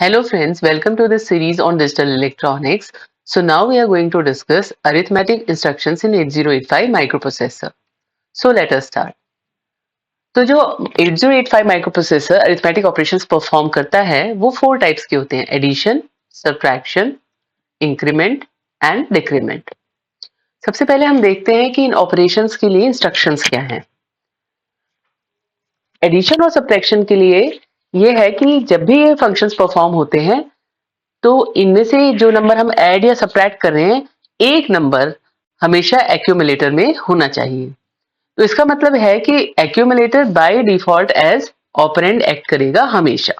Hello friends, welcome to this series on digital electronics. So now we are going to discuss arithmetic instructions in 8085 microprocessor. So let us start. तो जो 8085 microprocessor arithmetic operations perform करता है वो four types के होते हैं: addition, subtraction, increment and decrement. सबसे पहले हम देखते हैं कि इन ऑपरेशंस के लिए इंस्ट्रक्शंस क्या हैं। एडिशन और सब्ट्रैक्शन के लिए ये है कि जब भी ये फंक्शंस परफॉर्म होते हैं तो इनमें से जो नंबर हम ऐड या सब्ट्रैक्ट कर रहे हैं, एक नंबर हमेशा एक्यूमुलेटर में होना चाहिए। तो इसका मतलब है कि accumulator by default as operand act करेगा हमेशा।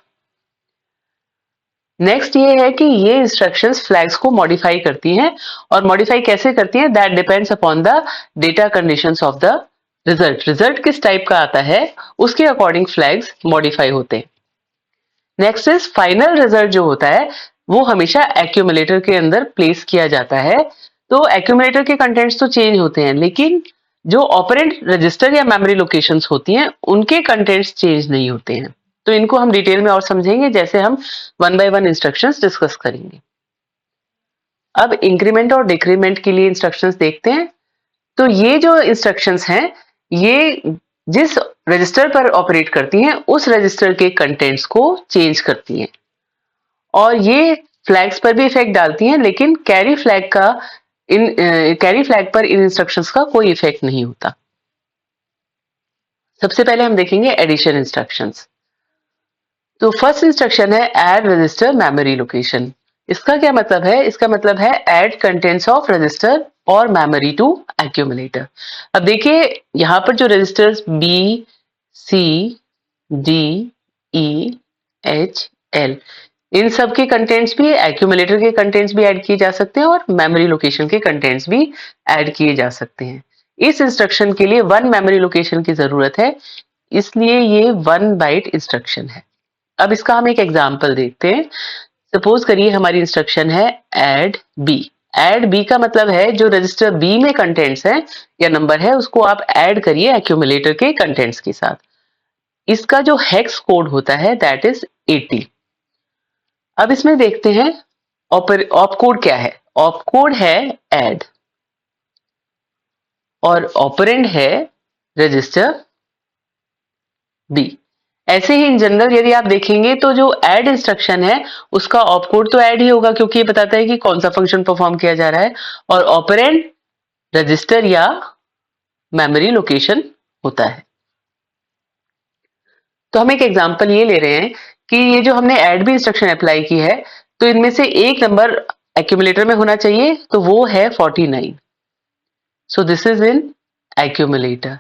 नेक्स्ट ये है कि ये इंस्ट्रक्शंस फ्लैग्स को मॉडिफाई करती हैं, और मॉडिफाई कैसे करती हैं that depends upon the data conditions of the result. Result किस टाइप का आता है उसके अकॉर्डिंग फ्लैग्स मॉडिफाई होते हैं। नेक्स्ट इज फाइनल रिजल्ट जो होता है वो हमेशा एक्यूमुलेटर के अंदर प्लेस किया जाता है। तो एक्यूमुलेटर के कंटेंट्स तो चेंज होते हैं, लेकिन जो ऑपरेंड रजिस्टर या मेमोरी लोकेशंस होती हैं उनके कंटेंट्स चेंज नहीं होते हैं। तो इनको हम डिटेल में और समझेंगे जैसे हम one by one instructions discuss करेंगे। अब इंक्रीमेंट और डिक्रीमेंट के लिए इंस्ट्रक्शंस देखते हैं। तो ये जो इंस्ट्रक्शंस हैं ये जिस रजिस्टर पर ऑपरेट करती हैं उस रजिस्टर के कंटेंट्स को चेंज करती हैं, और ये फ्लैग्स पर भी इफेक्ट डालती हैं, लेकिन कैरी फ्लैग पर इन इंस्ट्रक्शंस का कोई इफेक्ट नहीं होता। सबसे पहले हम देखेंगे एडिशन इंस्ट्रक्शंस। तो फर्स्ट इंस्ट्रक्शन है ऐड रजिस्टर मेमोरी लोकेशन। इसका क्या मतलब है? इसका मतलब है ऐड कंटेंट्स ऑफ रजिस्टर और मेमोरी टू एक्यूमुलेटर। अब देखिए यहाँ पर जो रजिस्टर्स बी, सी, डी, ई, एच, एल, इन सब के कंटेंट्स भी, एक्यूमुलेटर के कंटेंट्स भी ऐड किए जा सकते हैं और मेमोरी लोकेशन के कंटेंट्स भी ऐड किए जा सकते हैं। इस इंस्ट्रक्शन के लिए वन मेमोरी लोकेशन की जरूरत है, इसलिए ये वन बाइट इंस्ट्रक्शन है। अब इसका हम एक एग्जांपल देखते हैं। सपोज करिए हमारी इंस्ट्रक्शन है ऐड बी। ऐड बी का मतलब है जो रजिस्टर बी में कंटेंट्स हैं या नंबर है उसको आप ऐड करिए एक्यूमुलेटर के कंटेंट्स के साथ। इसका जो हेक्स कोड होता है दैट इज 80। अब इसमें देखते हैं ऑप कोड क्या है। ऑप कोड है ऐड और ऑपरेंड है रजिस्टर बी। ऐसे ही इन जनरल यदि आप देखेंगे तो जो ऐड इंस्ट्रक्शन है उसका ऑप कोड तो ऐड ही होगा, क्योंकि ये बताता है कि कौन सा फंक्शन परफॉर्म किया जा रहा है, और ऑपरेंड रजिस्टर या मेमोरी लोकेशन होता है। तो हम एक एग्जांपल ये ले रहे हैं कि ये जो हमने ऐड भी इंस्ट्रक्शन अप्लाई की है तो इनमें से एक नंबर एक्यूमुलेटर में होना चाहिए, तो वो है 49। सो दिस इज इन एक्यूमुलेटर।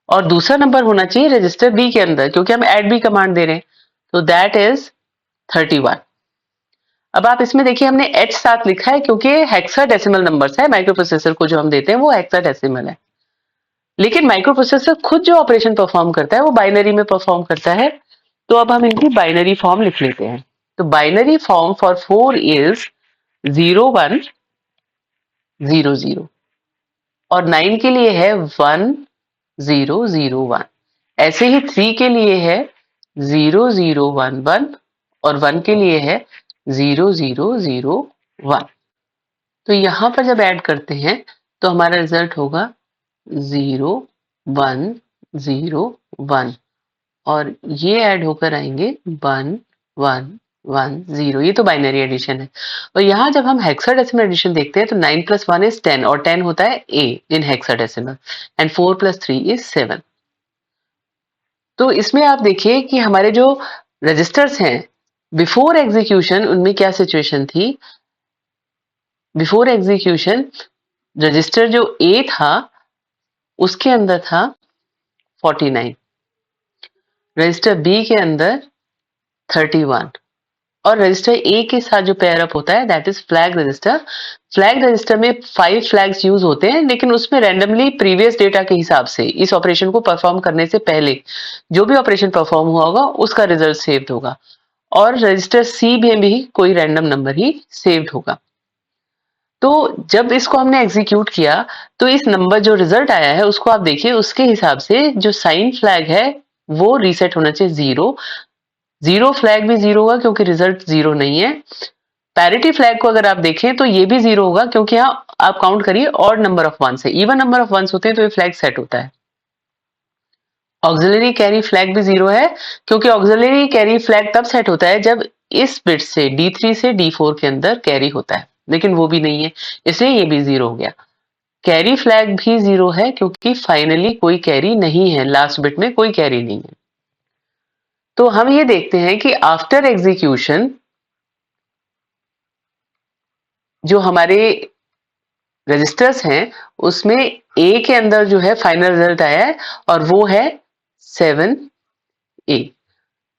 और दूसरा नंबर होना चाहिए रजिस्टर बी के अंदर, क्योंकि हम ऐड बी कमांड दे रहे हैं, तो दैट इज 31। अब आप इसमें देखिए हमने एच साथ लिखा है क्योंकि हेक्साडेसिमल नंबर्स है। माइक्रो प्रोसेसर को जो हम देते हैं वो हेक्साडेसिमल है, लेकिन माइक्रो प्रोसेसर खुद जो ऑपरेशन परफॉर्म करता है वो बाइनरी में परफॉर्म करता है। तो अब हम इनकी बाइनरी फॉर्म लिख लेते हैं। तो बाइनरी फॉर्म फॉर 4 इज 0100, और 9 के लिए है 1001। ऐसे ही 3 के लिए है 0011 और 1 के लिए है 0001। तो यहां पर जब ऐड करते हैं तो हमारा रिजल्ट होगा 0101, और ये ऐड होकर आएंगे 1110। ये तो बाइनरी एडिशन है। और यहाँ जब हम हेक्साडेसिमल एडिशन देखते हैं तो 9 + 1 इज 10, और 10 होता है ए इन हेक्साडेसिमल, एंड 4 + 3 इज 7। तो इसमें आप देखिए कि हमारे जो रजिस्टर्स हैं बिफोर एग्जीक्यूशन उनमें क्या सिचुएशन थी। बिफोर एग्जीक्यूशन रजिस्टर जो ए था उसके अंदर था 49, रजिस्टर बी के अंदर 31, और रजिस्टर ए के साथ जो पेयर अप होता है that is flag register. Flag register में 5 फ्लैग्स यूज होते हैं, लेकिन उसमें रैंडमली प्रीवियस डेटा के हिसाब से इस ऑपरेशन को परफॉर्म करने से पहले जो भी ऑपरेशन परफॉर्म हुआ होगा उसका रिजल्ट सेव्ड होगा, और रजिस्टर सी में भी कोई रैंडम नंबर ही सेव्ड होगा। तो जब इसको हमने एग्जीक्यूट किया तो इस नंबर जो रिजल्ट आया है उसको आप देखिए, उसके हिसाब से जो साइन फ्लैग है वो रीसेट होना चाहिए 0, जीरो फ्लैग भी जीरो होगा क्योंकि रिजल्ट जीरो नहीं है। पैरिटी फ्लैग को अगर आप देखें तो ये भी जीरो होगा क्योंकि यहाँ आप काउंट करिए ऑड नंबर ऑफ वंस है, इवन नंबर ऑफ वंस होते हैं तो ये फ्लैग सेट होता है। ऑक्सिलरी कैरी फ्लैग भी जीरो है क्योंकि ऑक्सिलरी कैरी फ्लैग तब सेट होता है जब इस बिट से D3 से D4 के अंदर कैरी होता है, लेकिन वो भी नहीं है, इसलिए ये भी जीरो हो गया। कैरी फ्लैग भी जीरो है क्योंकि फाइनली कोई कैरी नहीं है, लास्ट बिट में कोई कैरी नहीं है। तो हम ये देखते हैं कि आफ्टर एग्जीक्यूशन जो हमारे रजिस्टर्स हैं उसमें ए के अंदर जो है फाइनल रिजल्ट आया है और वो है 7A।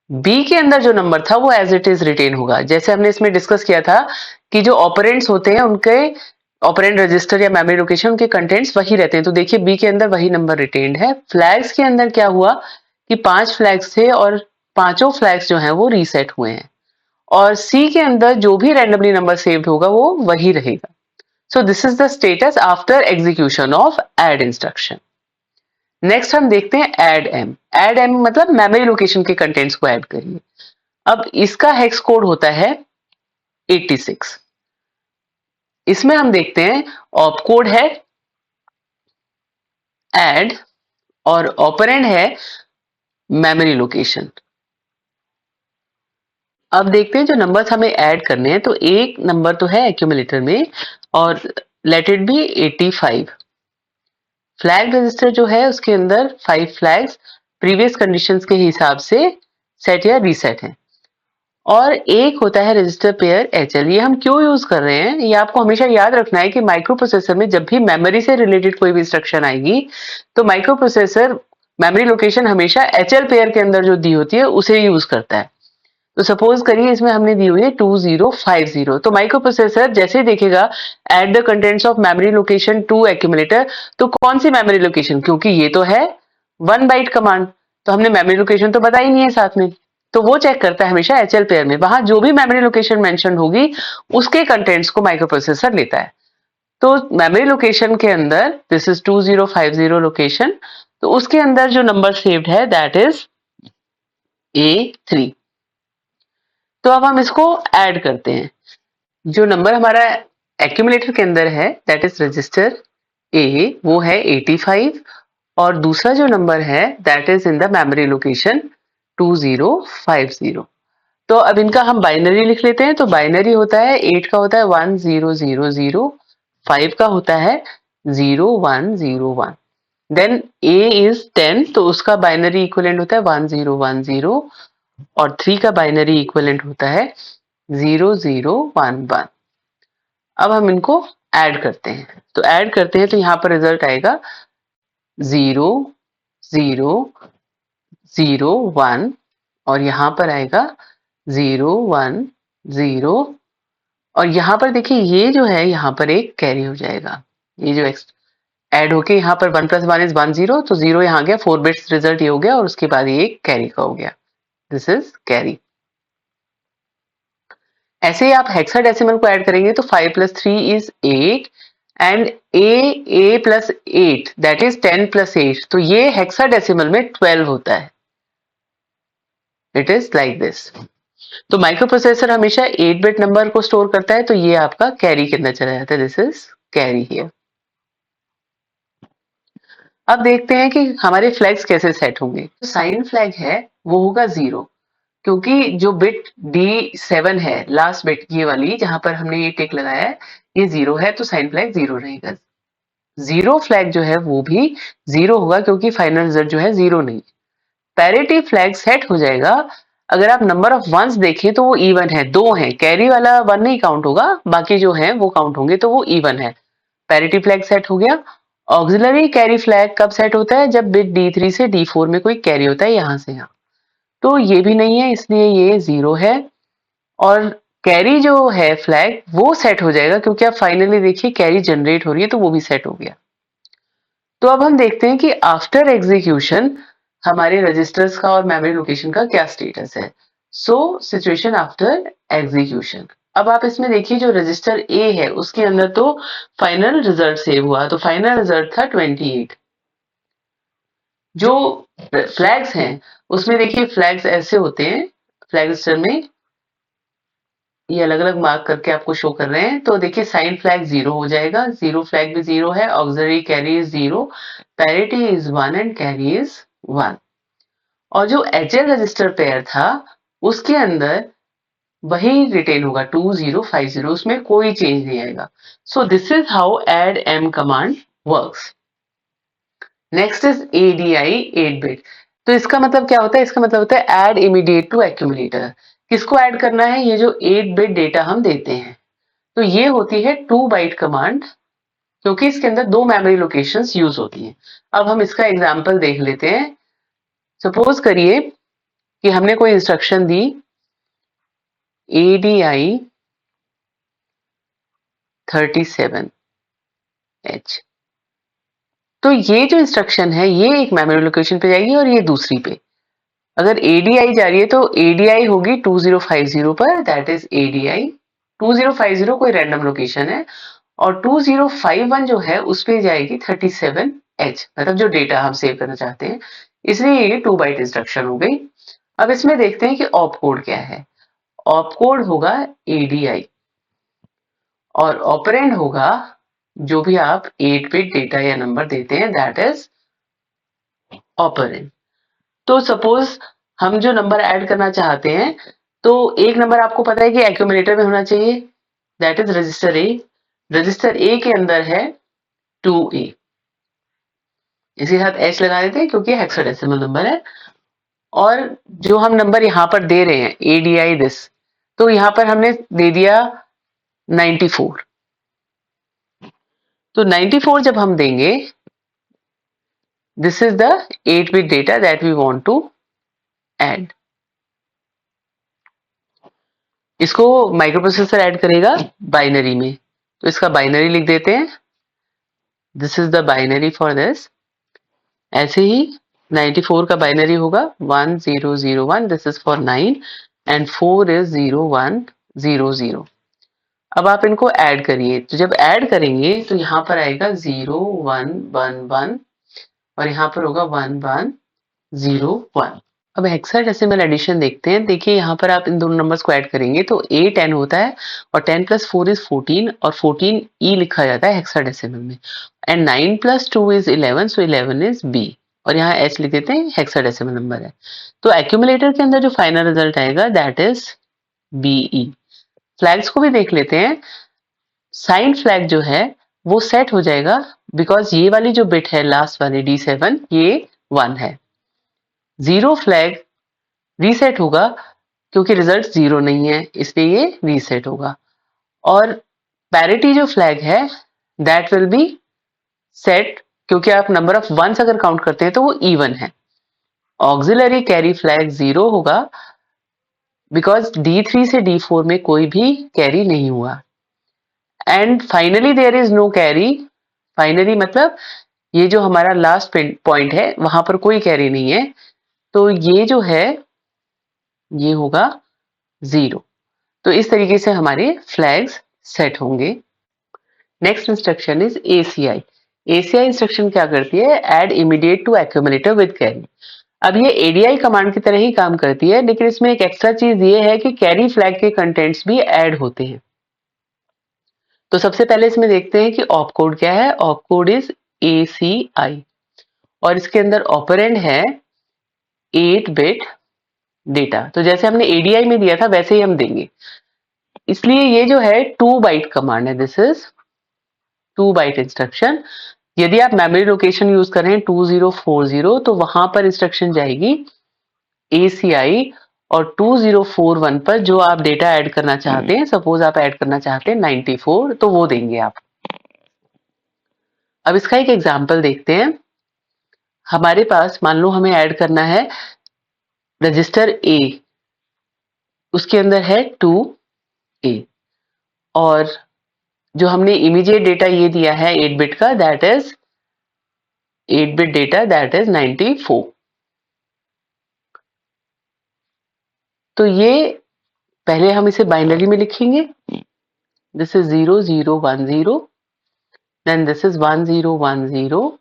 बी के अंदर जो नंबर था वो एज इट इज रिटेन होगा। जैसे हमने इसमें डिस्कस किया था कि जो ऑपरेंड्स होते हैं उनके ऑपरेंड रजिस्टर या मेमोरी लोकेशन उनके कंटेंट्स वही रहते हैं, तो देखिए बी के अंदर वही नंबर रिटेन्ड है। फ्लैग्स के अंदर क्या हुआ कि 5 फ्लैग्स थे और पांचों फ्लैग्स जो हैं वो रीसेट हुए हैं और सी के अंदर जो भी रैंडमली नंबर सेव्ड होगा वो वही रहेगा। सो this is the status after execution of add instruction. Next हम देखते हैं ऐड एम। ऐड एम मतलब मेमोरी लोकेशन के कंटेंट्स को ऐड करिए। अब इसका हेक्स कोड होता है 86। इसमें हम देखते हैं ऑप कोड है ऐड और ऑपरेंड है मेमोरी लोकेशन। अब देखते हैं जो नंबर्स हमें ऐड करने हैं, तो एक नंबर तो है एक्यूमुलेटर में और let it be 85। Flag register जो है उसके अंदर 5 फ्लैग्स प्रीवियस कंडीशंस के हिसाब से सेट या रीसेट हैं और एक होता है रजिस्टर पेयर HL। ये हम क्यों यूज कर रहे हैं, ये आपको हमेशा याद रखना है कि माइक्रो प्रोसेसर में जब भी मेमोरी से रिलेटेड कोई भी इंस्ट्रक्शन आएगी तो माइक्रो प्रोसेसर मेमोरी लोकेशन हमेशा HL पेयर के अंदर जो दी होती है उसे यूज करता है। तो सपोज करिए इसमें हमने दी हुई है 2050, तो माइक्रो प्रोसेसर जैसे ही देखेगा add the contents of memory location to accumulator, तो कौन सी मेमोरी लोकेशन, क्योंकि ये तो है 1 बाइट कमांड तो हमने मेमोरी लोकेशन तो बताई नहीं है साथ में, तो वो चेक करता है हमेशा HL पेयर में, वहां जो भी मेमोरी लोकेशन मेंशन होगी उसके कंटेंट्स को माइक्रो प्रोसेसर लेता है। तो मेमोरी लोकेशन के अंदर दिस इज 2050 लोकेशन, तो उसके अंदर जो नंबर सेव्ड है दैट इज A3। तो अब हम इसको ऐड करते हैं। जो नंबर हमारा एक्यूमुलेटर के अंदर है दैट इज रजिस्टर A, वो है 85 और दूसरा जो नंबर है that is in the memory location 2050। तो अब इनका हम बाइनरी लिख लेते हैं। तो बाइनरी होता है 8 का होता है 1000, 5 का होता है 0101, देन A इज 10 तो उसका बाइनरी इक्विवेलेंट होता है 1010 और 3 का बाइनरी इक्विवेलेंट होता है 0011। अब हम इनको ऐड करते हैं, तो ऐड करते हैं तो यहाँ पर रिजल्ट आएगा 0001 और यहाँ पर आएगा 010 और यहाँ पर देखिए ये जो है यहाँ पर एक कैरी हो जाएगा। ये जो ऐड होके यहाँ पर 1 + 1 = 10, तो 0 यहाँ गया, 4 बिट्स रिजल्ट ये हो गया और उसके बाद ये एक कैरी का हो गया। This is carry. ऐसे ही आप हेक्साडेसिमल को ऐड करेंगे तो 5 + 3 is 8 and A + 8 that is 10 + 8, तो ये हेक्साडेसिमल में 12 होता है। It is like this. तो माइक्रो प्रोसेसर हमेशा 8 बिट नंबर को स्टोर करता है, तो ये आपका कैरी के अंदर चला जाता है। This is carry here. अब देखते हैं कि हमारे फ्लैग्स कैसे सेट होंगे। तो साइन फ्लैग है वो होगा 0 क्योंकि जो बिट D7 है लास्ट बिट ये वाली जहां पर हमने ये टिक लगाया है ये 0 है, तो साइन फ्लैग 0 रहेगा। 0 फ्लैग जो है वो भी 0 होगा क्योंकि फाइनल रिजल्ट जो है 0 नहीं। पैरिटी फ्लैग सेट हो जाएगा अगर आप नंबर ऑफ वंस देखें तो वो इवन है, 2 है, कैरी वाला 1 नहीं काउंट होगा, बाकी जो है वो काउंट होंगे, तो वो इवन है। पैरिटी फ्लैग सेट हो गया। ऑक्सिलरी कैरी फ्लैग कब सेट होता है, जब बिट D3 से D4 में कोई कैरी होता है यहां से यहां, तो ये भी नहीं है इसलिए ये 0 है। और कैरी जो है फ्लैग वो सेट हो जाएगा क्योंकि आप फाइनली देखिए कैरी जनरेट हो रही है तो वो भी सेट हो गया। तो अब हम देखते हैं कि आफ्टर एग्जीक्यूशन हमारे रजिस्टर्स का और मेमोरी लोकेशन का क्या स्टेटस है। So situation after execution. अब आप इसमें देखिए जो रजिस्टर ए है उसके अंदर तो फाइनल रिजल्ट सेव हुआ, तो फाइनल रिजल्ट था 28। जो फ्लैग्स हैं उसमें देखिए फ्लैग्स ऐसे होते हैं फ्लैग रजिस्टर में ये अलग अलग मार्क करके आपको शो कर रहे हैं। तो देखिए साइन फ्लैग 0 हो जाएगा, 0 फ्लैग भी 0 है, auxiliary carry is 0, parity is 1 and carry is 1। और जो HL रजिस्टर पेयर था उसके अंदर वही रिटेन होगा 2050, उसमें कोई चेंज नहीं आएगा। So this is how add M command works. Next is ADI 8 bit. तो इसका मतलब क्या होता है? इसका मतलब होता है एड इमीडिएट टू एक्यूमुलेटर। किसको ऐड करना है? ये जो 8 बिट डेटा हम देते हैं। तो ये होती है 2 बाइट कमांड, क्योंकि इसके अंदर 2 मेमोरी लोकेशंस यूज होती हैं। अब हम इसका एग्जांपल देख लेते हैं। सपोज करिए कि हमने कोई इंस्ट्रक्शन दी ADI 37H। तो ये जो इंस्ट्रक्शन है ये एक मेमोरी लोकेशन पे जाएगी और ये दूसरी पे। अगर ADI जा रही है तो ADI होगी 2050 पर, दैट इज ADI 2050 कोई रैंडम लोकेशन है, और 2051 जो है उस पे जाएगी 37H, मतलब जो डेटा हम सेव करना चाहते हैं। इसलिए ये 2 बाइट इंस्ट्रक्शन हो गई। अब इसमें देखते हैं कि ऑप कोड क्या है। ऑप कोड होगा ADI और ऑपरेंड होगा जो भी आप 8 बिट डेटा या नंबर देते हैं, दैट इज ऑपरेंड। तो सपोज हम जो नंबर ऐड करना चाहते हैं, तो एक नंबर आपको पता है कि एक्यूमुलेटर में होना चाहिए, that is register A. Register A के अंदर है 2A। इसके साथ H लगा देते हैं क्योंकि हेक्साडेसिमल नंबर है। और जो हम नंबर यहाँ पर दे रहे हैं ADI दिस, तो यहाँ पर हमने दे दिया 94। तो 94 जब हम देंगे, this is the 8 bit data that we want to add. इसको माइक्रो प्रोसेसर ऐड करेगा बाइनरी में, तो इसका बाइनरी लिख देते हैं। This is the binary for this. ऐसे ही 94 का बाइनरी होगा 1001, this is for 9 and 4 is 0100। अब आप इनको ऐड करिए। तो जब ऐड करेंगे तो यहाँ पर आएगा 0111 और यहाँ पर होगा 1101। अब हेक्साडेसिमल एडिशन देखते हैं। देखिए यहाँ पर आप इन दोनों नंबर्स को ऐड करेंगे तो A 10 होता है और 10 + 4 इज 14 और 14 E लिखा जाता है हेक्साडेसिमल में, and 9 + 2 is 11, so 11 is B, और यहाँ H लिख देते हैं, हेक्साडेसिमल नंबर है। तो एक्यूमुलेटर के अंदर जो फाइनल रिजल्ट आएगा दैट इज BE। फ्लैग्स को भी देख लेते हैं। साइन फ्लैग जो है वो सेट हो जाएगा बिकॉज ये वाली जो बिट है लास्ट वाली D7 ये 1 है। 0 फ्लैग रीसेट होगा क्योंकि रिजल्ट 0 नहीं है, इसलिए ये रीसेट होगा। और पैरिटी जो फ्लैग है दैट विल बी सेट क्योंकि आप नंबर ऑफ वंस अगर काउंट करते हैं तो वो इवन है। ऑक्सिलरी कैरी फ्लैग 0 होगा बिकॉज D3 से D4 में कोई भी कैरी नहीं हुआ। And finally there is no carry. Finally मतलब ये जो हमारा लास्ट पॉइंट है वहां पर कोई कैरी नहीं है, तो ये जो है ये होगा 0। तो इस तरीके से हमारे फ्लैग्स सेट होंगे। Next instruction is ACI। ACI instruction क्या करती है? Add immediate to accumulator with carry. अब ये ADI कमांड की तरह ही काम करती है, लेकिन इसमें एक एक्स्ट्रा चीज ये है कि कैरी फ्लैग के कंटेंट्स भी ऐड होते हैं। तो सबसे पहले इसमें देखते हैं कि ऑप कोड क्या है। ऑप कोड इज ACI और इसके अंदर ऑपरेंड है 8 बिट डेटा। तो जैसे हमने ADI में दिया था वैसे ही हम देंगे, इसलिए ये जो है 2 बाइट कमांड है। This is 2 byte instruction. यदि आप मेमोरी लोकेशन यूज कर रहे हैं 2040 तो वहां पर इंस्ट्रक्शन जाएगी ACI और 2041 पर जो आप डेटा ऐड करना चाहते हैं, सपोज आप ऐड करना चाहते हैं 94, तो वो देंगे आप। अब इसका एक एग्जांपल देखते हैं। हमारे पास मान लो हमें ऐड करना है रजिस्टर A, उसके अंदर है 2A, और जो हमने इमीडिएट डेटा ये दिया है 8 बिट का, that is 8 bit data that is 94। तो ये पहले हम इसे बाइनरी में लिखेंगे। This is 0010, then this is 1010,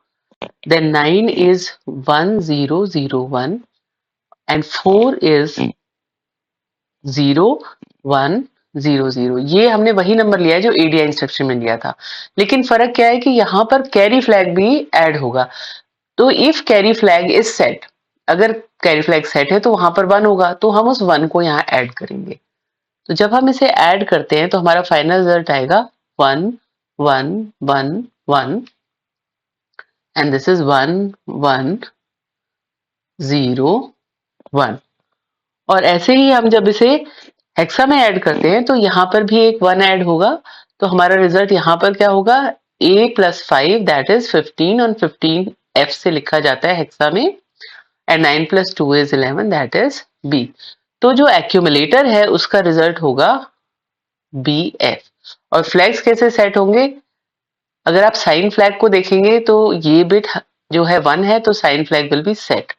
then 9 is 1001 and 4 is 0 1 0 0, ये हमने वही नंबर लिया है जो एडीआई इंस्ट्रक्शन में लिया था, लेकिन फर्क क्या है कि यहाँ पर कैरी फ्लैग भी ऐड होगा। तो if carry flag is set, अगर कैरी फ्लैग सेट है तो वहां पर 1 होगा, तो हम उस 1 को यहाँ ऐड करेंगे। तो जब हम इसे ऐड करते हैं तो हमारा फाइनल रिजल्ट आएगा 1 1 1 1 एंड दिस इज 1 1 0 1। और ऐसे ही हम जब इसे हेक्सा में ऐड करते हैं तो यहाँ पर भी एक 1 ऐड होगा, तो हमारा रिजल्ट यहाँ पर क्या होगा, a + 5 दैट इज 15 और 15 f से लिखा जाता है हेक्सा में, and 9 + 2 is 11 that is b। तो जो एक्यूमुलेटर है उसका रिजल्ट होगा bf। और फ्लैग्स कैसे सेट होंगे, अगर आप साइन फ्लैग को देखेंगे तो ये बिट जो है 1 है, तो sign flag will be set.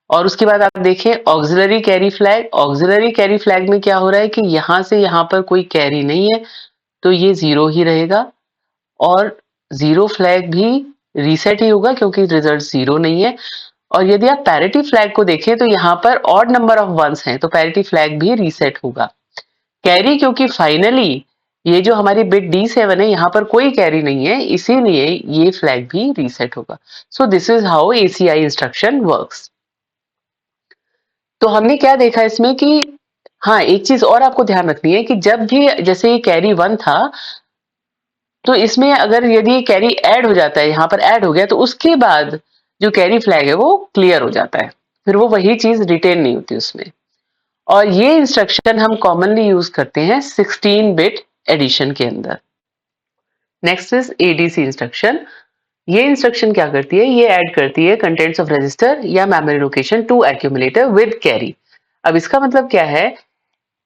और उसके बाद आप देखें auxiliary carry flag, auxiliary carry flag में क्या हो रहा है कि यहां से यहां पर कोई कैरी नहीं है, तो ये 0 ही रहेगा, और 0 फ्लैग भी रीसेट ही होगा क्योंकि रिजल्ट 0 नहीं है। और यदि आप पैरिटी फ्लैग को देखें तो यहाँ पर ऑड नंबर ऑफ वंस हैं, तो पैरिटी फ्लैग भी रीसेट होगा। कैरी, क्योंकि फाइनली ये जो हमारी बिट D7 है यहाँ पर कोई कैरी नहीं है, इसीलिए ये फ्लैग भी रीसेट होगा। सो this is how ACI instruction works. तो हमने क्या देखा इसमें कि हाँ, एक चीज और आपको ध्यान रखनी है कि जब भी जैसे ये कैरी 1 था, तो इसमें अगर यदि कैरी ऐड हो जाता है, यहाँ पर ऐड हो गया, तो उसके बाद जो कैरी फ्लैग है वो क्लियर हो जाता है, फिर वो वही चीज रिटेन नहीं होती उसमें। और ये इंस्ट्रक्शन हम कॉमनली यूज करते हैं 16 बिट एडिशन के अंदर। Next is ADC instruction. ये इंस्ट्रक्शन क्या करती है, ये ऐड करती है कंटेंट्स ऑफ रजिस्टर या memory location to accumulator with carry. अब इसका मतलब क्या है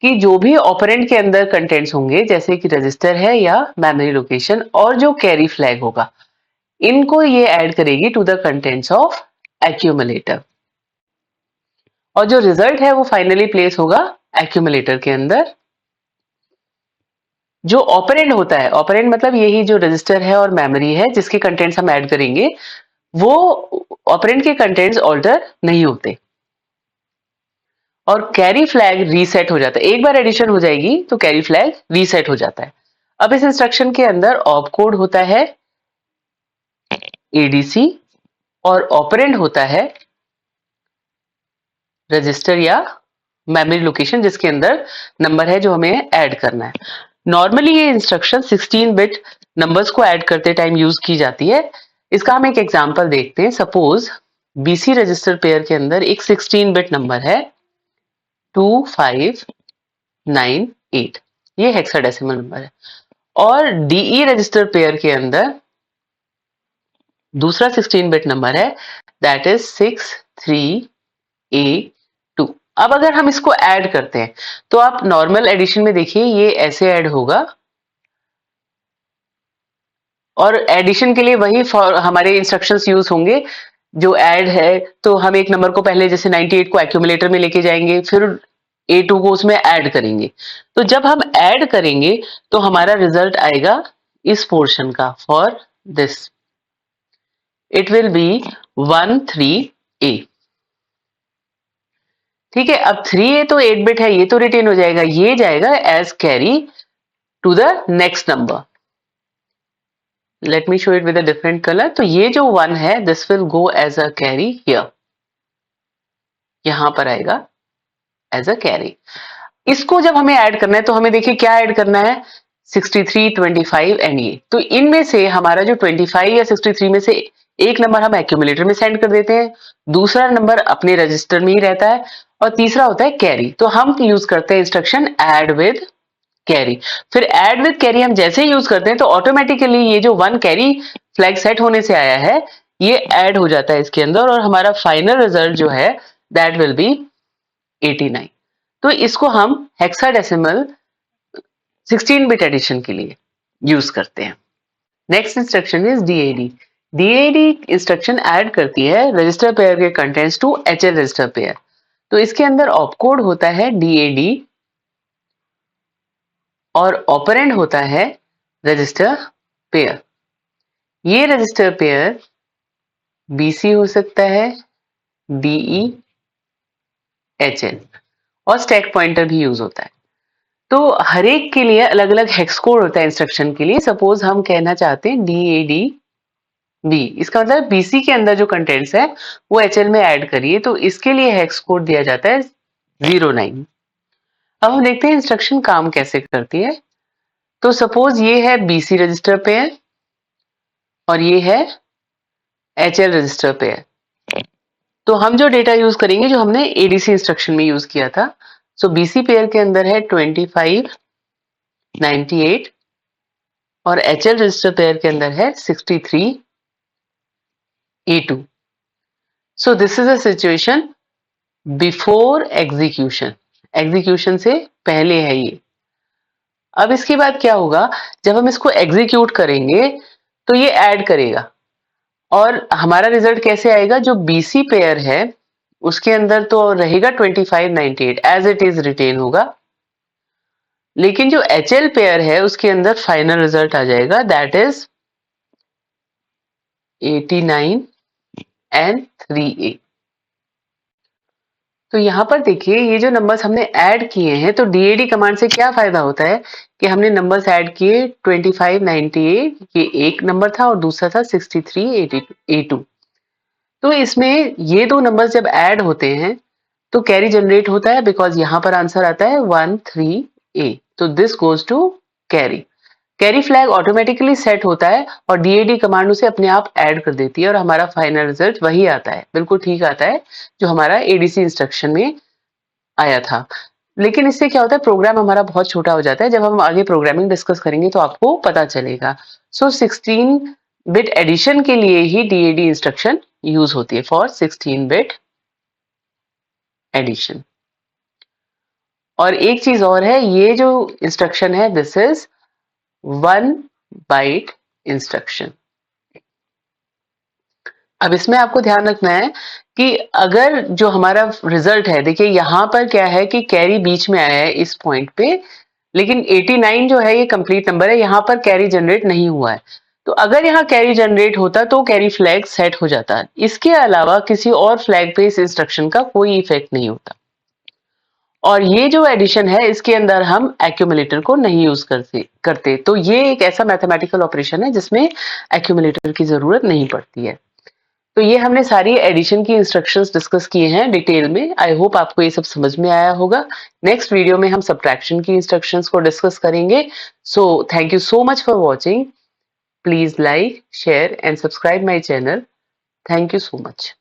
कि जो भी ऑपरेंड के अंदर कंटेंट्स होंगे, जैसे कि रजिस्टर है या मेमोरी लोकेशन, और जो कैरी फ्लैग होगा, इनको ये ऐड करेगी to the contents of accumulator, और जो रिजल्ट है वो फाइनली प्लेस होगा एक्यूमुलेटर के अंदर। जो ऑपरेंड होता है, ऑपरेंड मतलब यही जो रजिस्टर है और मेमोरी है जिसके कंटेंट्स हम ऐड करेंगे, वो ऑपरेंड के कंटेंट्स ऑल्टर नहीं होते, और कैरी फ्लैग रीसेट हो जाता है। एक बार एडिशन हो जाएगी तो कैरी फ्लैग रीसेट हो जाता है। अब इस इंस्ट्रक्शन के अंदर ऑप कोड होता है ADC, और ऑपरेंड होता है रजिस्टर या मेमोरी लोकेशन जिसके अंदर नंबर है जो हमें ऐड करना है। नॉर्मली ये इंस्ट्रक्शन 16 बिट नंबर्स को ऐड करते टाइम यूज की जाती है। इसका हम एक एग्जांपल देखते हैं। सपोज BC रजिस्टर पेयर के अंदर एक 16 बिट नंबर है 2598, ये हेक्साडेसिमल नंबर है, और DE रजिस्टर पेयर के अंदर दूसरा 16 बिट नंबर है दैट इज 63A2। अब अगर हम इसको ऐड करते हैं तो आप नॉर्मल एडिशन में देखिए ये ऐसे ऐड होगा, और एडिशन के लिए वही हमारे इंस्ट्रक्शंस यूज होंगे जो ऐड है। तो हम एक नंबर को पहले जैसे 98 को एक्यूमुलेटर में लेके जाएंगे, फिर A2 को उसमें ऐड करेंगे। तो जब हम ऐड करेंगे तो हमारा रिजल्ट आएगा इस पोर्शन का, for this it will be 13A। ठीक है, अब 3A तो 8 बिट है, ये तो रिटेन हो जाएगा, ये जाएगा as carry to the next number. Let me show it with a different colour. तो ये जो 1 है this will go as a carry here, यहां पर आएगा एज अ कैरी। इसको जब हमें ऐड करना है तो हमें देखिए क्या ऐड करना है, 63 25 एंड ये। तो इनमें से हमारा जो 25 या 63 में से एक नंबर हम एक्यूमुलेटर में सेंड कर देते हैं, दूसरा नंबर अपने रजिस्टर में ही रहता है, और तीसरा होता है कैरी। तो हम यूज करते हैं इंस्ट्रक्शन ऐड विद कैरी। फिर ऐड विद कैरी हम जैसे ही यूज करते हैं तो ऑटोमेटिकली ये जो 1 कैरी फ्लैग सेट होने से आया है ये ऐड हो जाता है इसके अंदर, और हमारा फाइनल रिजल्ट जो है दैट विल बी 89। तो इसको हम हेक्साडेसिमल 16 बिट एडिशन के लिए यूज करते हैं। Next instruction is DAD। DAD instruction add करती है रजिस्टर पेयर के contents to HL register pair. तो इसके अंदर ऑपकोड होता है DAD, और ऑपरेंड होता है रजिस्टर पेयर। ये रजिस्टर पेयर BC हो सकता है, DE, HL, और स्टैक पॉइंटर भी यूज होता है। तो हर एक के लिए अलग अलग हेक्स कोड होता है इंस्ट्रक्शन के लिए। सपोज हम कहना चाहते हैं DADB, इसका मतलब BC के अंदर जो कंटेंट्स है वो HL में ऐड करिए, तो इसके लिए हेक्स कोड दिया जाता है 09। अब हम देखते हैं इंस्ट्रक्शन काम कैसे करती है। तो सपोज ये है BC रजिस्टर पेयर और ये है HL रजिस्टर पेयर। तो हम जो डेटा यूज करेंगे जो हमने ADC इंस्ट्रक्शन में यूज किया था, सो BC पेयर के अंदर है 2598 और HL रजिस्टर पेयर के अंदर है 63A2। So this is a situation before execution, execution से पहले है ये। अब इसके बाद क्या होगा, जब हम इसको एग्जीक्यूट करेंगे तो ये ऐड करेगा और हमारा रिजल्ट कैसे आएगा, जो BC पेयर है उसके अंदर तो रहेगा 2598 एज इट इज रिटेन होगा, लेकिन जो HL पेयर है उसके अंदर फाइनल रिजल्ट आ जाएगा, दैट इज 89 and 3A। तो यहाँ पर देखिए ये जो नंबर्स हमने ऐड किए हैं, तो DAD कमांड से क्या फायदा होता है कि हमने नंबर्स ऐड किए 2598, ये एक नंबर था और दूसरा था 63A2। तो इसमें ये दो नंबर्स जब ऐड होते हैं तो कैरी जनरेट होता है, बिकॉज यहाँ पर आंसर आता है 13A, तो this goes to carry. Carry flag automatically set होता है और DAD कमांड उसे अपने आप ऐड कर देती है और हमारा फाइनल रिजल्ट वही आता है, बिल्कुल ठीक आता है जो हमारा ADC इंस्ट्रक्शन में आया था। लेकिन इससे क्या होता है, प्रोग्राम हमारा बहुत छोटा हो जाता है। जब हम आगे प्रोग्रामिंग डिस्कस करेंगे तो आपको पता चलेगा। सो 16 बिट एडिशन के लिए ही DAD इंस्ट्रक्शन यूज होती है, फॉर 16 बिट एडिशन। और एक चीज और है, ये जो इंस्ट्रक्शन है दिस इज 1 बाइट इंस्ट्रक्शन। अब इसमें आपको ध्यान रखना है कि अगर जो हमारा रिजल्ट है, देखिए यहाँ पर क्या है कि कैरी बीच में आया है इस पॉइंट पे, लेकिन 89 जो है ये कंप्लीट नंबर है, यहाँ पर कैरी जनरेट नहीं हुआ है। तो अगर यहाँ कैरी जनरेट होता तो कैरी फ्लैग सेट हो जाता है। इसके अलावा किसी और फ्लैग पे इस इंस्ट्रक्शन का कोई इफेक्ट नहीं होता। और ये जो एडिशन है इसके अंदर हम एक्यूमुलेटर को नहीं यूज करते, तो ये एक ऐसा मैथमेटिकल ऑपरेशन है जिसमें एक्यूमुलेटर की जरूरत नहीं पड़ती है। तो ये हमने सारी एडिशन की इंस्ट्रक्शंस डिस्कस किए हैं डिटेल में। आई होप आपको ये सब समझ में आया होगा। नेक्स्ट वीडियो में हम सब्ट्रैक्शन की इंस्ट्रक्शंस को डिस्कस करेंगे। So thank you so much for watching. Please like, share and subscribe my channel. Thank you so much.